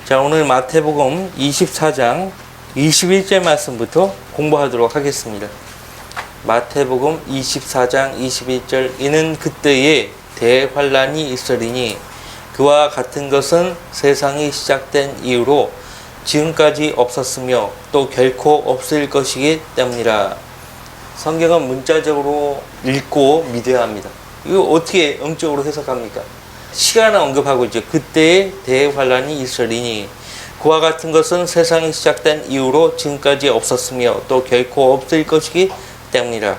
자, 오늘 마태복음 24장 21절 말씀부터 공부하도록 하겠습니다. 마태복음 24장 21절 이는 그때에 대환란이 있으리니 그와 같은 것은 세상이 시작된 이후로 지금까지 없었으며 또 결코 없을 것이기 때문이라. 성경은 문자적으로 읽고 믿어야 합니다. 이거 어떻게 영적으로 해석합니까? 시간을 언급하고 있죠. 그때에 대환란이 있으리니 그와 같은 것은 세상이 시작된 이후로 지금까지 없었으며 또 결코 없을 것이기 때문이라.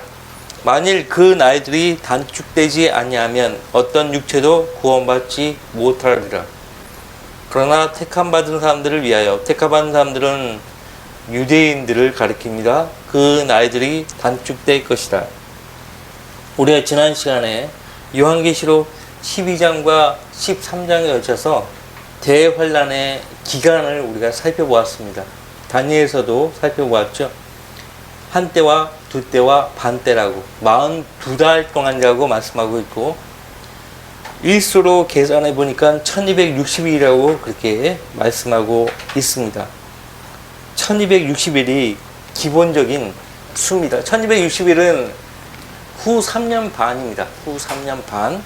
만일 그 날들이 단축되지 아니하면 어떤 육체도 구원받지 못하리라. 그러나 택함받은 사람들을 위하여, 택함받은 사람들은 유대인들을 가리킵니다. 그 날들이 단축될 것이다. 우리가 지난 시간에 요한계시록 12장과 13장에 걸쳐서 대환란의 기간을 우리가 살펴보았습니다. 다니엘서도 살펴보았죠. 한때와 두때와 반때라고 42달 동안이라고 말씀하고 있고, 일수로 계산해 보니까 1260일이라고 그렇게 말씀하고 있습니다. 1260일이 기본적인 수입니다. 1260일은 후 3년 반입니다. 후 3년 반.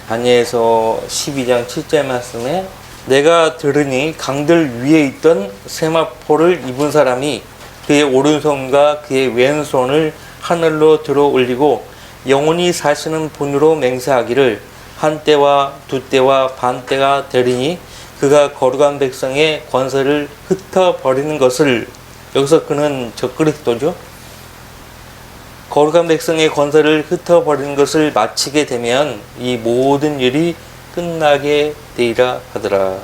다니엘서 12장 7절 말씀에 내가 들으니 강들 위에 있던 세마포를 입은 사람이 그의 오른손과 그의 왼손을 하늘로 들어 올리고 영원히 사시는 분으로 맹세하기를 한때와 두때와 반때가 되리니 그가 거룩한 백성의 권세를 흩어버리는 것을, 여기서 그는 적그리스도죠. 거룩한 백성의 권세를 흩어버리는 것을 마치게 되면 이 모든 일이 끝나게 되리라 하더라.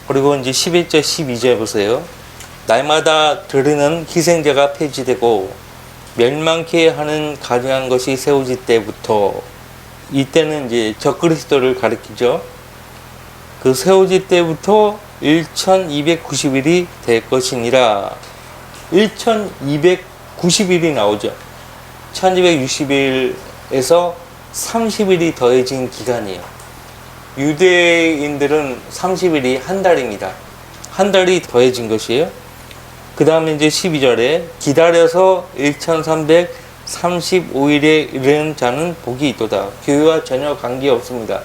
그리고 이제 11절 12절 보세요. 날마다 드리는 희생제가 폐지되고 멸망케 하는 가증한 것이 세워질 때부터, 이때는 이제 적그리스도를 가리키죠. 그 세워질 때부터 1290일이 될 것이니라. 1290일이 나오죠. 1260일에서 30일이 더해진 기간이에요. 유대인들은 30일이 한 달입니다. 한 달이 더해진 것이에요. 그 다음에 이제 12절에 기다려서 1335일에 이르는 자는 복이 있도다. 교회와 전혀 관계없습니다.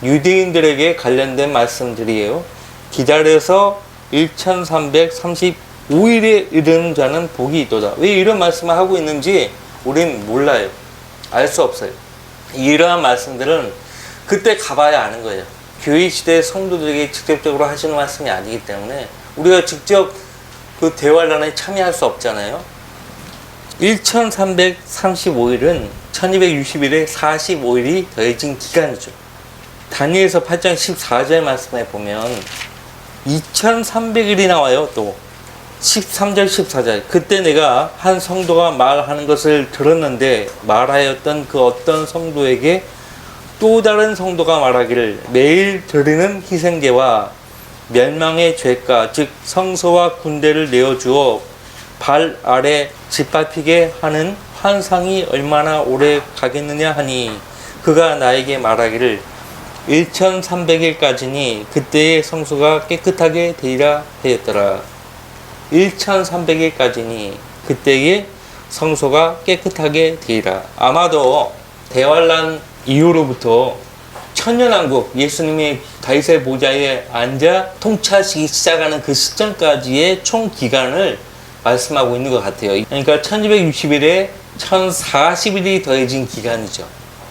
유대인들에게 관련된 말씀들이에요. 기다려서 1335일에 이르는 자는 복이 있도다. 왜 이런 말씀을 하고 있는지 우린 몰라요. 알 수 없어요. 이러한 말씀들은 그때 가봐야 아는 거예요. 교회 시대 성도들에게 직접적으로 하시는 말씀이 아니기 때문에 우리가 직접 그 대환란에 참여할 수 없잖아요. 1335일은 1260일에 45일이 더해진 기간이죠. 다니엘서 8장 14절 말씀에 보면 2300일이 나와요. 또 13절 14절 그때 내가 한 성도가 말하는 것을 들었는데 말하였던 그 어떤 성도에게 또 다른 성도가 말하기를 매일 드리는 희생제와 멸망의 죄가 즉 성소와 군대를 내어주어 발 아래 짓밟히게 하는 환상이 얼마나 오래 가겠느냐 하니 그가 나에게 말하기를 1300일까지니 그때의 성소가 깨끗하게 되리라 하였더라. 1300일까지니 그때의 성소가 깨끗하게 되리라. 아마도 대환란 이후로부터 천년왕국, 예수님이 다윗의 보좌에 앉아 통치하시기 시작하는 그 시점까지의 총 기간을 말씀하고 있는 것 같아요. 그러니까 1260일에 1040일이 더해진 기간이죠.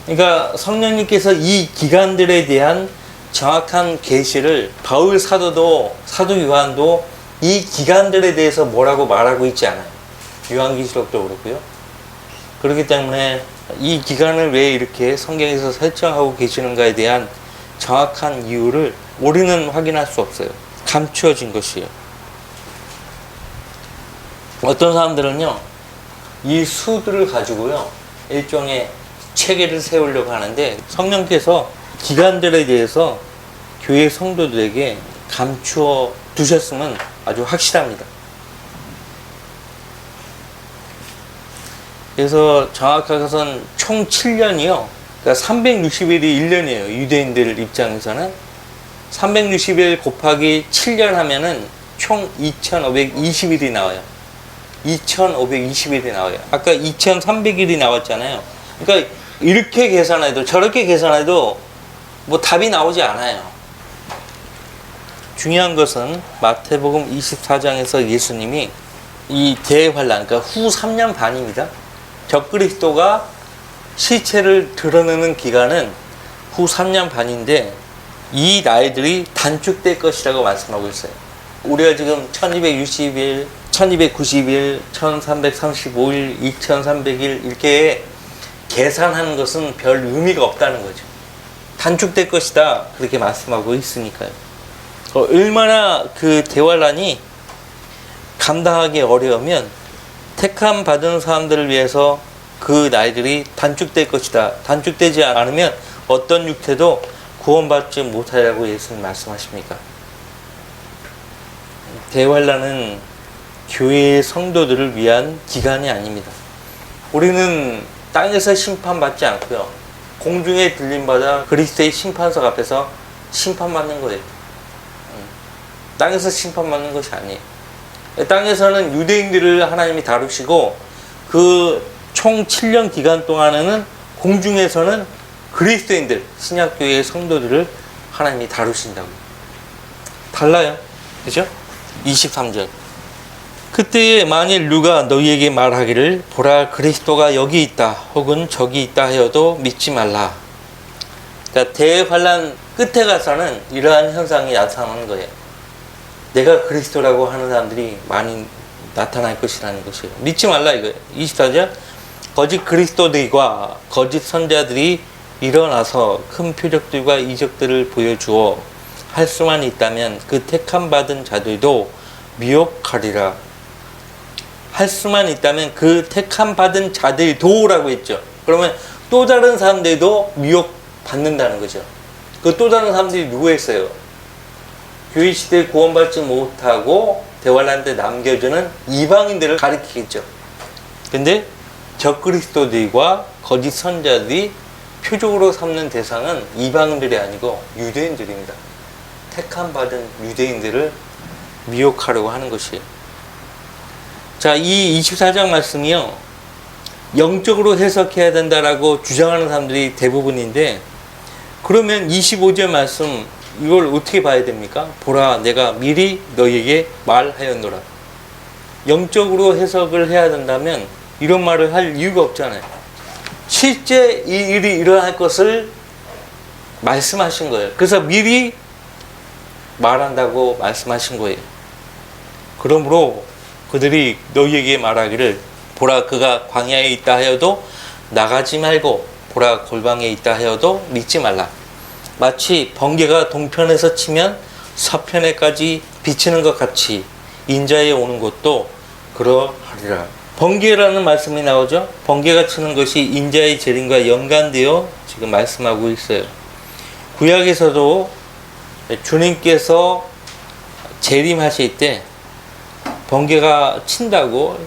그러니까 성령님께서 이 기간들에 대한 정확한 계시를 바울 사도도, 사도 요한도 이 기간들에 대해서 뭐라고 말하고 있지 않아요. 요한계시록도 그렇고요. 그렇기 때문에 이 기간을 왜 이렇게 성경에서 설정하고 계시는가에 대한 정확한 이유를 우리는 확인할 수 없어요. 감추어진 것이에요. 어떤 사람들은요, 이 수들을 가지고요, 일종의 체계를 세우려고 하는데 성령께서 기간들에 대해서 교회 성도들에게 감추어 두셨으면 아주 확실합니다. 그래서 정확하게는 총 7년이요. 그러니까 360일이 1년이에요. 유대인들 입장에서는. 360일 곱하기 7년 하면은 총 2520일이 나와요. 2520일이 나와요. 아까 2300일이 나왔잖아요. 그러니까 이렇게 계산해도 저렇게 계산해도 뭐 답이 나오지 않아요. 중요한 것은 마태복음 24장에서 예수님이 이 대환란, 그러니까 후 3년 반입니다. 적그리스도가 시체를 드러내는 기간은 후 3년 반인데 이 나이들이 단축될 것이라고 말씀하고 있어요. 우리가 지금 1260일, 1290일, 1335일, 2300일 이렇게 계산하는 것은 별 의미가 없다는 거죠. 단축될 것이다 그렇게 말씀하고 있으니까요. 얼마나 그 대환란이 감당하기 어려우면 택함 받은 사람들을 위해서 그 나이들이 단축될 것이다. 단축되지 않으면 어떤 육체도 구원받지 못하리라고 예수님 말씀하십니까? 대환란은 교회의 성도들을 위한 기간이 아닙니다. 우리는 땅에서 심판받지 않고요. 공중에 들림받아 그리스도의 심판석 앞에서 심판받는 거예요. 땅에서 심판받는 것이 아니에요. 땅에서는 유대인들을 하나님이 다루시고 그 총 7년 기간 동안에는 공중에서는 그리스도인들, 신약교회의 성도들을 하나님이 다루신다고. 달라요. 그죠? 23절. 그때에 만일 누가 너희에게 말하기를 보라 그리스도가 여기 있다 혹은 저기 있다 하여도 믿지 말라. 그러니까 대환란 끝에 가서는 이러한 현상이 나타나는 거예요. 내가 그리스도라고 하는 사람들이 많이 나타날 것이라는 것이에요. 믿지 말라 이거예요. 24절. 거짓 그리스도들과 거짓 선자들이 일어나서 큰 표적들과 이적들을 보여주어 할 수만 있다면 그 택함 받은 자들도 미혹하리라. 할 수만 있다면 그 택함 받은 자들도라고 했죠. 그러면 또 다른 사람들도 미혹받는다는 거죠. 그 또 다른 사람들이 누구였어요? 교회 시대에 구원받지 못하고 대환란 때 남겨주는 이방인들을 가리키겠죠. 근데 적그리스도들과 거짓 선자들이 표적으로 삼는 대상은 이방인들이 아니고 유대인들입니다. 택함 받은 유대인들을 미혹하려고 하는 것이에요. 자, 이 24장 말씀이요, 영적으로 해석해야 된다라고 주장하는 사람들이 대부분인데, 그러면 25절 말씀 이걸 어떻게 봐야 됩니까? 보라 내가 미리 너희에게 말하였노라. 영적으로 해석을 해야 된다면 이런 말을 할 이유가 없잖아요. 실제 이 일이 일어날 것을 말씀하신 거예요. 그래서 미리 말한다고 말씀하신 거예요. 그러므로 그들이 너희에게 말하기를 보라 그가 광야에 있다 하여도 나가지 말고 보라 골방에 있다 하여도 믿지 말라. 마치 번개가 동편에서 치면 서편에까지 비치는 것 같이 인자에 오는 것도 그러하리라. 번개라는 말씀이 나오죠. 번개가 치는 것이 인자의 재림과 연관되어 지금 말씀하고 있어요. 구약에서도 주님께서 재림하실 때 번개가 친다고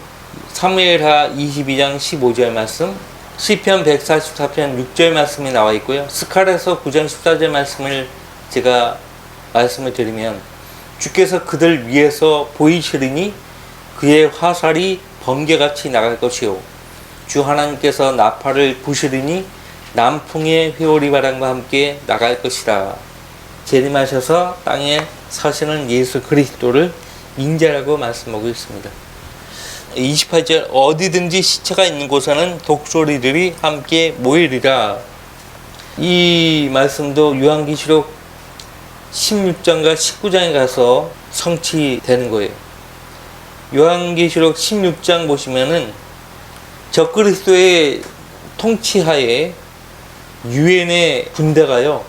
사무엘하 22장 15절 말씀, 시편 144편 6절 말씀이 나와 있고요. 스가랴서 9장 14절 말씀을 제가 말씀을 드리면 주께서 그들 위에서 보이시리니 그의 화살이 번개같이 나갈 것이요 주 하나님께서 나팔을 부시리니 남풍의 회오리 바람과 함께 나갈 것이라. 재림하셔서 땅에 사시는 예수 그리스도를 인자라고 말씀하고 있습니다. 28절 어디든지 시체가 있는 곳에는 독소리들이 함께 모이리라. 이 말씀도 요한계시록 16장과 19장에 가서 성취되는 거예요. 요한계시록 16장 보시면은 적그리스도의 통치하에 유엔의 군대가요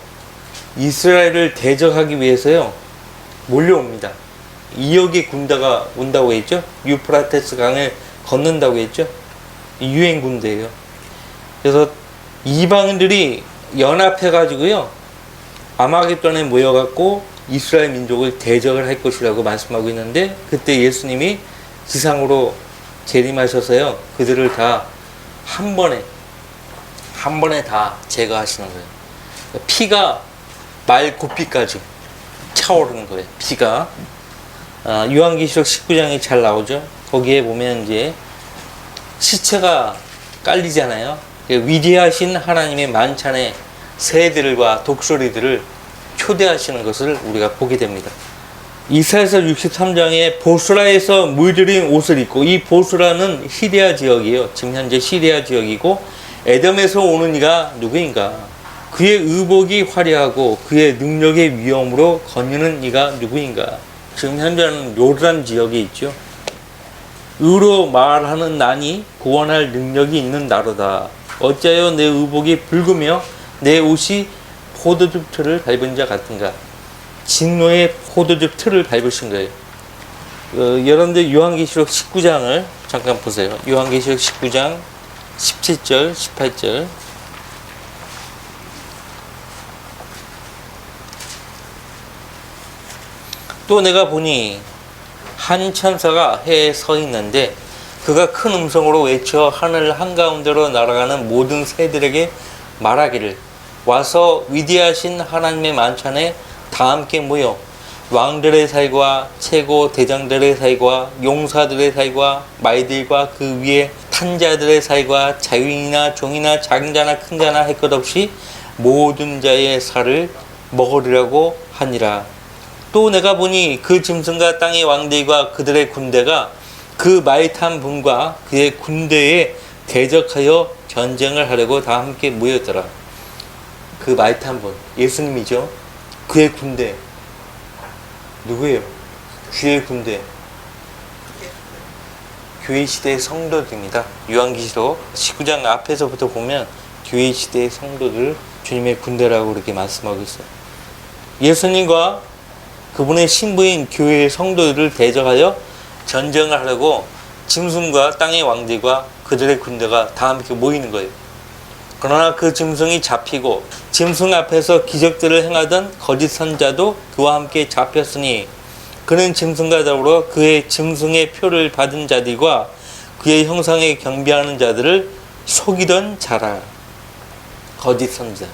이스라엘을 대적하기 위해서요 몰려옵니다. 2억의 군대가 온다고 했죠. 유프라테스 강을 건넌다고 했죠. 유엔 군대예요. 그래서 이방인들이 연합해 가지고요 아마겟돈에 모여갖고 이스라엘 민족을 대적을 할 것이라고 말씀하고 있는데, 그때 예수님이 지상으로 재림하셔서요 그들을 다 한 번에 다 제거하시는 거예요. 피가 말 곱비까지 차오르는 거예요. 피가. 요한계시록 19장이 잘 나오죠. 거기에 보면 이제 시체가 깔리잖아요. 위대하신 하나님의 만찬의 새들과 독수리들을 초대하시는 것을 우리가 보게 됩니다. 이사야서 63장에 보스라에서 물들인 옷을 입고, 이 보스라는 시리아 지역이에요. 지금 현재 시리아 지역이고, 에돔에서 오는 이가 누구인가? 그의 의복이 화려하고 그의 능력의 위엄으로 거니는 이가 누구인가? 지금 현재는 요르단 지역에 있죠. 의로 말하는 난이 구원할 능력이 있는 나로다. 어찌하여 내 의복이 붉으며 내 옷이 포도즙 틀을 밟은 자 같은가? 진노의 포도즙 틀을 밟으신 거예요. 여러분들 요한계시록 19장을 잠깐 보세요. 요한계시록 19장 17절, 18절. 또 내가 보니 한 천사가 해에 서 있는데 그가 큰 음성으로 외쳐 하늘 한가운데로 날아가는 모든 새들에게 말하기를, 와서 위대하신 하나님의 만찬에 다 함께 모여 왕들의 살과 최고 대장들의 살과 용사들의 살과 말들과 그 위에 탄 자들의 살과 자유인이나 종이나 작은 자나 큰 자나 할 것 없이 모든 자의 살을 먹으리라고 하니라. 또 내가 보니 그 짐승과 땅의 왕들과 그들의 군대가 그 말 탄 분과 그의 군대에 대적하여 전쟁을 하려고 다 함께 모였더라. 그 말 탄 분, 예수님이죠. 그의 군대 누구예요? 주의 군대, 교회 시대의 성도들입니다. 요한계시록 19장 앞에서부터 보면 교회 시대의 성도들 주님의 군대라고 그렇게 말씀하고 있어요. 예수님과 그분의 신부인 교회의 성도들을 대적하여 전쟁을 하려고 짐승과 땅의 왕들과 그들의 군대가 다 함께 모이는 거예요. 그러나 그 짐승이 잡히고 짐승 앞에서 기적들을 행하던 거짓 선자도 그와 함께 잡혔으니 그는 짐승과 더불어 그의 짐승의 표를 받은 자들과 그의 형상에 경배하는 자들을 속이던 자라. 거짓 선자.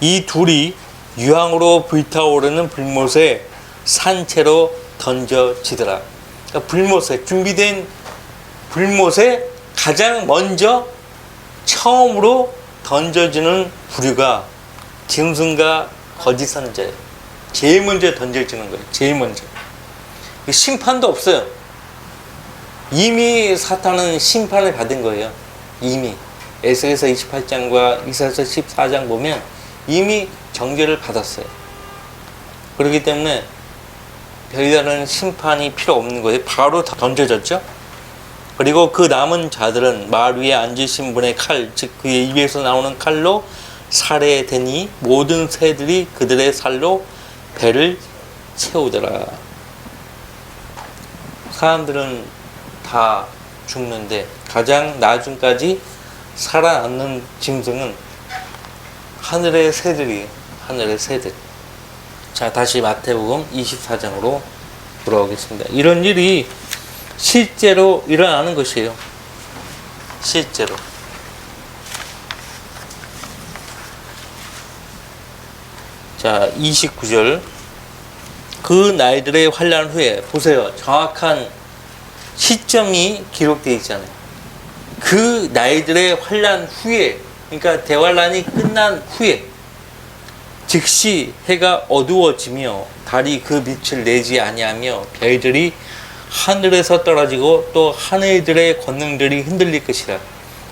이 둘이 유황으로 불타오르는 불못에 산채로 던져지더라. 그러니까 불못에, 준비된 불못에 가장 먼저 처음으로 던져지는 부류가 짐승과 거짓 선자예요. 제일 먼저 던져지는 거예요. 제일 먼저. 심판도 없어요. 이미 사탄은 심판을 받은 거예요. 이미 에스겔서 28장과 이사야서 14장 보면 이미 정죄를 받았어요. 그렇기 때문에 별다른 심판이 필요 없는 거예요. 바로 다 던져졌죠. 그리고 그 남은 자들은 말 위에 앉으신 분의 칼, 즉 그의 입에서 나오는 칼로 살해되니 모든 새들이 그들의 살로 배를 채우더라. 사람들은 다 죽는데 가장 나중까지 살아남는 짐승은 하늘의 새들. 자, 다시 마태복음 24장으로 돌아오겠습니다. 이런 일이 실제로 일어나는 것이에요. 실제로. 자, 29절. 그 날들의 환난 후에, 보세요. 정확한 시점이 기록되어 있잖아요. 그 날들의 환난 후에, 그러니까 대환란이 끝난 후에 즉시 해가 어두워지며 달이 그 빛을 내지 아니하며 별들이 하늘에서 떨어지고 또 하늘들의 권능들이 흔들릴 것이라.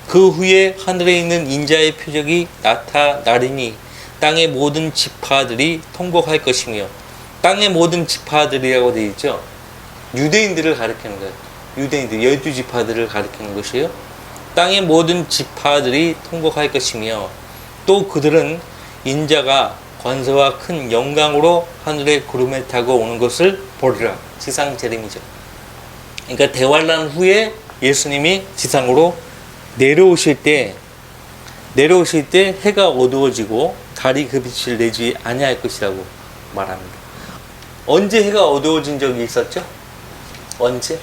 그 후에 하늘에 있는 인자의 표적이 나타나리니 땅의 모든 지파들이 통곡할 것이며, 땅의 모든 지파들이라고 되어 있죠. 유대인들을 가리키는 거예요. 유대인들 12지파들을 가리키는 것이에요. 땅의 모든 지파들이 통곡할 것이며 또 그들은 인자가 권세와 큰 영광으로 하늘의 구름에 타고 오는 것을 보리라. 지상 재림이죠. 그러니까 대환란 후에 예수님이 지상으로 내려오실 때 해가 어두워지고 달이 그 빛을 내지 아니할 것이라고 말합니다. 언제 해가 어두워진 적이 있었죠? 언제?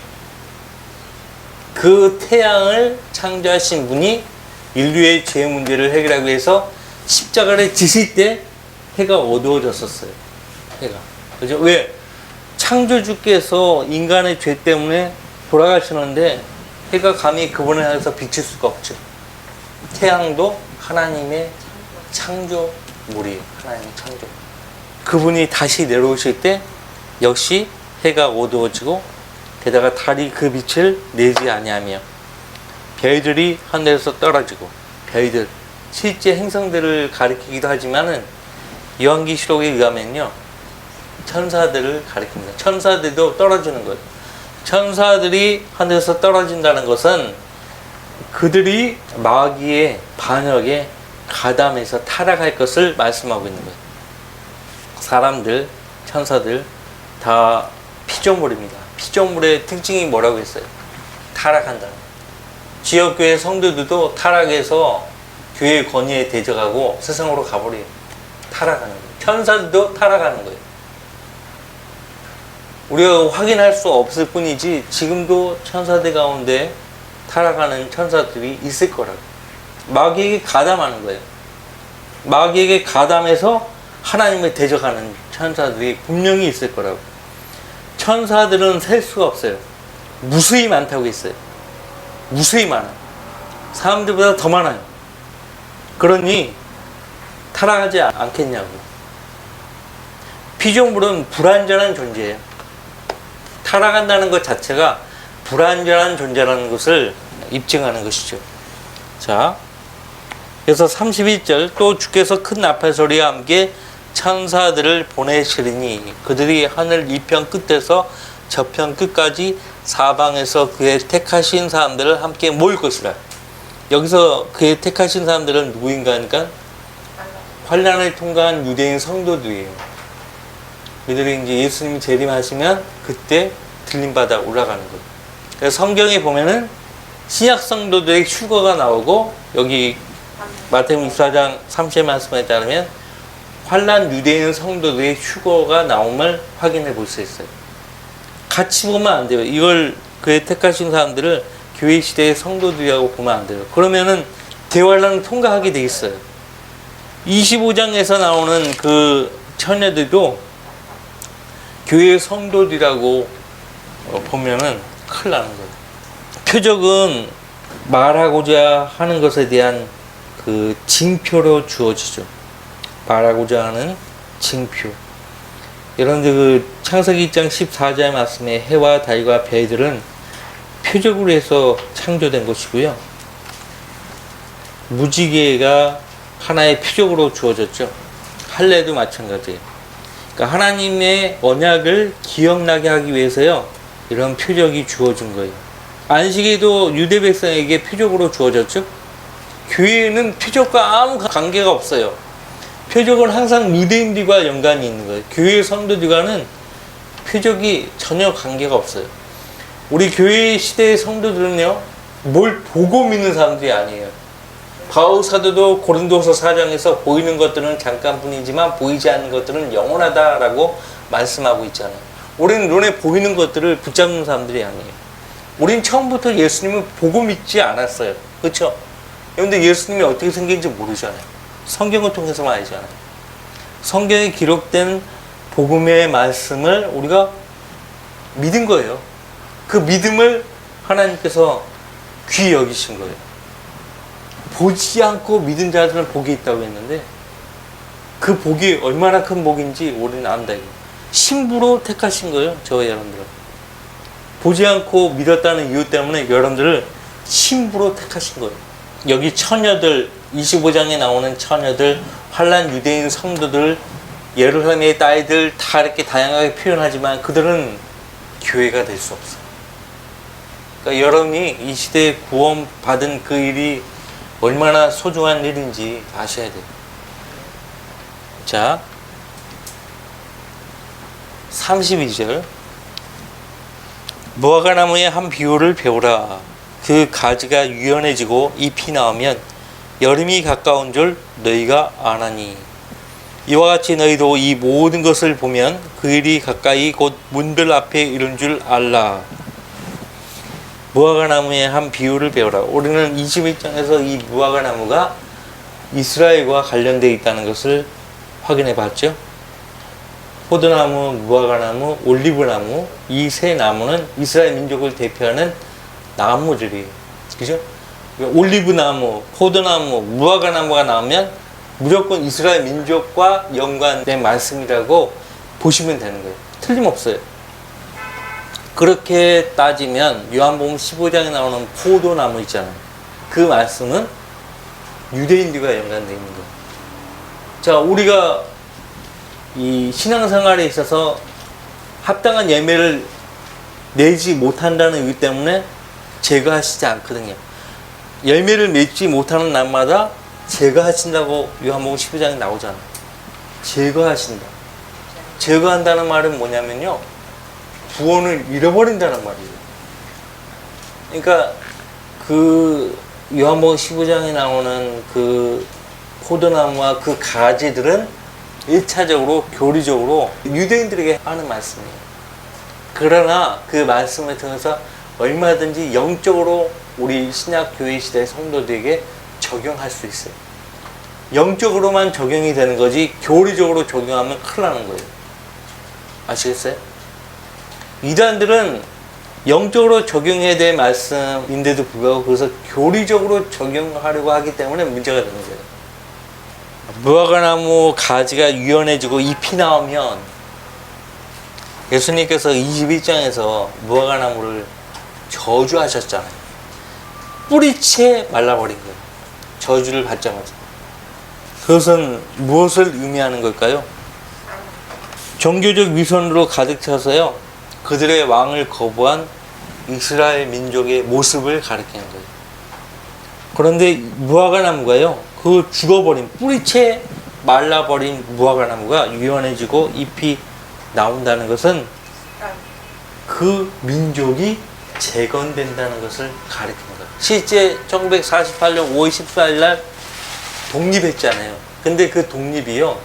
그 태양을 창조하신 분이 인류의 죄 문제를 해결하기 위해서 십자가를 지실 때 해가 어두워졌었어요. 해가. 그죠? 왜? 창조주께서 인간의 죄 때문에 돌아가시는데 해가 감히 그분을 향해서 비칠 수가 없죠. 태양도 하나님의 창조물이에요. 하나님의 창조. 그분이 다시 내려오실 때 역시 해가 어두워지고 게다가 달이 그 빛을 내지 아니하며 별들이 하늘에서 떨어지고 별들 실제 행성들을 가리키기도 하지만은 요한계시록에 의하면요 천사들을 가리킵니다. 천사들도 떨어지는 거예요. 천사들이 하늘에서 떨어진다는 것은 그들이 마귀의 반역에 가담해서 타락할 것을 말씀하고 있는 거예요. 사람들, 천사들 다 피조물입니다. 피조물의 특징이 뭐라고 했어요? 타락한다. 지역교회 성도들도 타락해서 교회의 권위에 대적하고 세상으로 가버려요. 타락하는 거예요. 천사들도 타락하는 거예요. 우리가 확인할 수 없을 뿐이지 지금도 천사들 가운데 타락하는 천사들이 있을 거라고. 마귀에게 가담하는 거예요. 마귀에게 가담해서 하나님을 대적하는 천사들이 분명히 있을 거라고. 천사들은 셀 수가 없어요. 무수히 많다고 했어요. 무수히 많아요. 사람들보다 더 많아요. 그러니 타락하지 않겠냐고. 피조물은 불완전한 존재예요. 타락한다는 것 자체가 불완전한 존재라는 것을 입증하는 것이죠. 자, 그래서 31절 또 주께서 큰 나팔 소리와 함께 천사들을 보내시리니 그들이 하늘 이편 끝에서 저편 끝까지 사방에서 그의 택하신 사람들을 함께 모을 것이라. 여기서 그의 택하신 사람들은 누구인가 하니까 환난을 통과한 유대인 성도들이에요. 그들이 이제 예수님이 재림하시면 그때 들림받아 올라가는 거예요. 그래서 성경에 보면은 신약 성도들의 휴거가 나오고 여기 마태복음 24장 30절 말씀에 따르면 환난 유대인 성도들의 휴거가 나옴을 확인해 볼 수 있어요. 같이 보면 안 돼요. 이걸 그의 택하신 사람들을 교회 시대의 성도들이라고 보면 안 돼요. 그러면은 대환란을 통과하게 돼 있어요. 25장에서 나오는 그 처녀들도 교회 성도들이라고 보면은 큰일 나는 거예요. 표적은 말하고자 하는 것에 대한 그 징표로 주어지죠. 말하고자 하는 징표. 여러분들 그 창세기 1장 14절의 말씀에 해와 달과 별들은 표적으로 해서 창조된 것이고요. 무지개가 하나의 표적으로 주어졌죠. 할례도 마찬가지예요. 그러니까 하나님의 언약을 기억나게 하기 위해서요. 이런 표적이 주어진 거예요. 안식일도 유대 백성에게 표적으로 주어졌죠. 교회는 표적과 아무 관계가 없어요. 표적은 항상 유대인들과 연관이 있는 거예요. 교회 성도들과는 표적이 전혀 관계가 없어요. 우리 교회 시대의 성도들은요, 뭘 보고 믿는 사람들이 아니에요. 바울 사도도 고린도서 4장에서 보이는 것들은 잠깐뿐이지만 보이지 않는 것들은 영원하다라고 말씀하고 있잖아요. 우리는 눈에 보이는 것들을 붙잡는 사람들이 아니에요. 우린 처음부터 예수님을 보고 믿지 않았어요. 그렇죠? 그런데 예수님이 어떻게 생긴지 모르잖아요. 성경을 통해서만 알잖아요. 성경에 기록된 복음의 말씀을 우리가 믿은 거예요. 그 믿음을 하나님께서 귀히 여기신 거예요. 보지 않고 믿은 자들은 복이 있다고 했는데 그 복이 얼마나 큰 복인지 우리는 안다. 신부로 택하신 거예요. 저와 여러분들은. 보지 않고 믿었다는 이유 때문에 여러분들을 신부로 택하신 거예요. 여기 처녀들, 25장에 나오는 처녀들, 환난 유대인 성도들, 예루살렘의 딸들 다 이렇게 다양하게 표현하지만 그들은 교회가 될 수 없어요. 그러니까 여러분이 이 시대에 구원받은 그 일이 얼마나 소중한 일인지 아셔야 돼요. 자, 32절 무화과나무의 한 비유를 배우라. 그 가지가 유연해지고 잎이 나오면 여름이 가까운 줄 너희가 아나니 이와 같이 너희도 이 모든 것을 보면 그 일이 가까이 곧 문들 앞에 이른 줄 알라. 무화과나무의 한 비유를 배우라. 우리는 21장에서 이 무화과나무가 이스라엘과 관련되어 있다는 것을 확인해 봤죠. 포도나무, 무화과나무, 올리브나무, 이 세 나무는 이스라엘 민족을 대표하는 나무들이에요. 그죠? 올리브나무, 포도나무, 무화과나무가 나오면 무조건 이스라엘 민족과 연관된 말씀이라고 보시면 되는 거예요. 틀림없어요. 그렇게 따지면 요한복음 15장에 나오는 포도나무 있잖아요. 그 말씀은 유대인들과 연관되어 있는 거예요. 자, 우리가 이 신앙생활에 있어서 합당한 예매를 내지 못한다는 이유 때문에 제거하시지 않거든요. 열매를 맺지 못하는 날마다 제거하신다고 요한복음 15장에 나오잖아요. 제거하신다. 제거한다는 말은 뭐냐면요, 구원을 잃어버린다는 말이에요. 그러니까 그 요한복음 15장에 나오는 그 포도나무와 그 가지들은 1차적으로 교리적으로 유대인들에게 하는 말씀이에요. 그러나 그 말씀을 통해서 얼마든지 영적으로 우리 신약교회 시대 성도들에게 적용할 수 있어요. 영적으로만 적용이 되는 거지 교리적으로 적용하면 큰일 나는 거예요. 아시겠어요? 이단들은 영적으로 적용해야 될 말씀인데도 불구하고 그래서 교리적으로 적용하려고 하기 때문에 문제가 되는 거예요. 무화과나무 가지가 유연해지고 잎이 나오면 예수님께서 21장에서 무화과나무를 저주하셨잖아요. 뿌리채 말라버린 거예요. 저주를 받자마자. 그것은 무엇을 의미하는 걸까요? 종교적 위선으로 가득 차서요, 그들의 왕을 거부한 이스라엘 민족의 모습을 가리키는 거예요. 그런데 무화과나무가요, 그 죽어버린, 뿌리채 말라버린 무화과나무가 유연해지고 잎이 나온다는 것은 그 민족이 재건된다는 것을 가리킵니다. 실제 1948년 5월 14일 날 독립했잖아요. 근데 그 독립이요,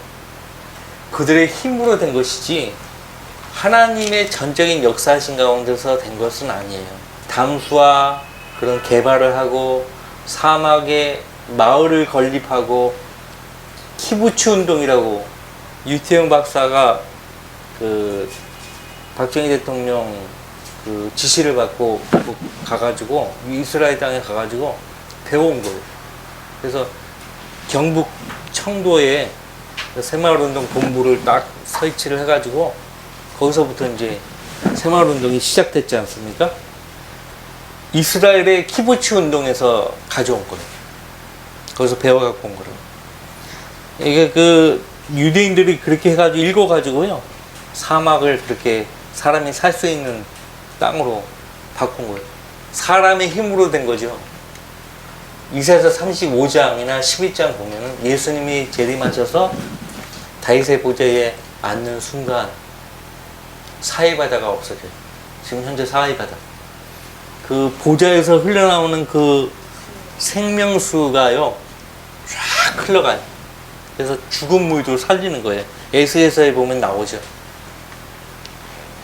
그들의 힘으로 된 것이지 하나님의 전적인 역사하신 가운데서 된 것은 아니에요. 담수와 그런 개발을 하고 사막에 마을을 건립하고 키부츠 운동이라고 유태영 박사가 그 박정희 대통령 그 지시를 받고 가가지고 이스라엘 땅에 가가지고 배워온 거예요. 그래서 경북 청도에 새마을운동 본부를 딱 설치를 해가지고 거기서부터 이제 새마을운동이 시작됐지 않습니까? 이스라엘의 키부츠 운동에서 가져온 거예요. 거기서 배워갖고 온 거예요. 이게 그 유대인들이 그렇게 해가지고 읽어가지고요, 사막을 그렇게 사람이 살 수 있는 땅으로 바꾼 거예요. 사람의 힘으로 된 거죠. 이사야서 35장이나 11장 보면은 예수님이 재림하셔서 다윗의 보좌에 앉는 순간 사해바다가 없어져요. 지금 현재 사해바다. 그 보좌에서 흘러나오는 그 생명수가요, 쫙 흘러가요. 그래서 죽은 물도 살리는 거예요. 에스에서에 보면 나오죠.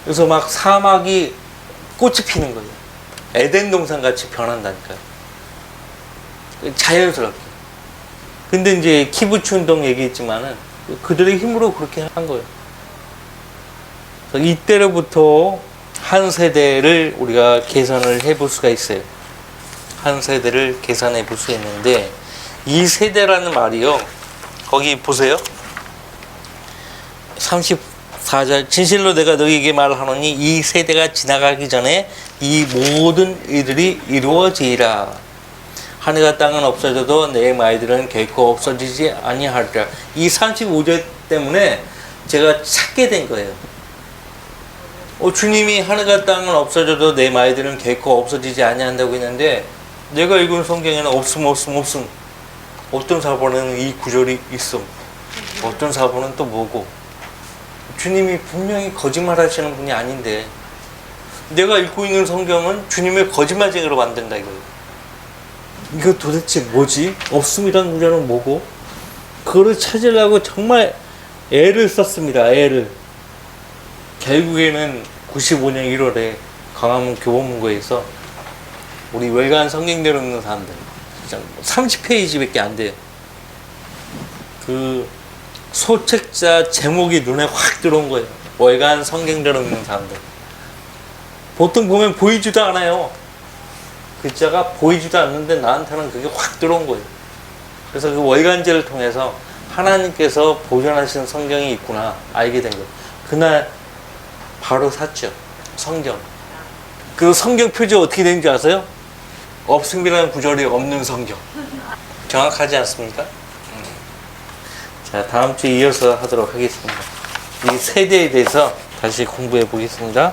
그래서 막 사막이 꽃이 피는 거예요. 에덴 동산 같이 변한다니까요. 자연스럽게. 근데 이제 키부츠 운동 얘기했지만은 그들의 힘으로 그렇게 한 거예요. 이때로부터 한 세대를 우리가 계산을 해볼 수가 있어요. 한 세대를 계산해 볼 수 있는데, 이 세대라는 말이요, 거기 보세요. 34절, 진실로 내가 너희에게 말하노니 이 세대가 지나가기 전에 이 모든 일들이 이루어지리라. 하늘과 땅은 없어져도 내 말들은 결코 없어지지 아니하리라. 이 35절 때문에 제가 찾게 된 거예요. 주님이 하늘과 땅은 없어져도 내 말들은 결코 없어지지 아니한다고 했는데, 내가 읽은 성경에는 없음. 어떤 사본에는 이 구절이 있음, 어떤 사본은 또 뭐고. 주님이 분명히 거짓말 하시는 분이 아닌데, 내가 읽고 있는 성경은 주님을 거짓말쟁이로 만든다 이거예요. 이거 도대체 뭐지? 없음이란 구절은 뭐고? 그거를 찾으려고 정말 애를 썼습니다. 애를. 결국에는 95년 1월에 광화문 교보문고에서 우리 월간 성경대로 읽는 사람들, 30페이지밖에 안 돼요. 그 소책자 제목이 눈에 확 들어온 거예요. 월간 성경대로 읽는 사람들. 보통 보면 보이지도 않아요. 글자가 보이지도 않는데 나한테는 그게 확 들어온 거예요. 그래서 그 월간지를 통해서 하나님께서 보존하시는 성경이 있구나 알게 된 거예요. 그날 바로 샀죠. 성경. 그 성경 표지 어떻게 되는지 아세요? 없음이라는 구절이 없는 성경. 정확하지 않습니까? 자, 다음 주에 이어서 하도록 하겠습니다. 이 세대에 대해서 다시 공부해 보겠습니다.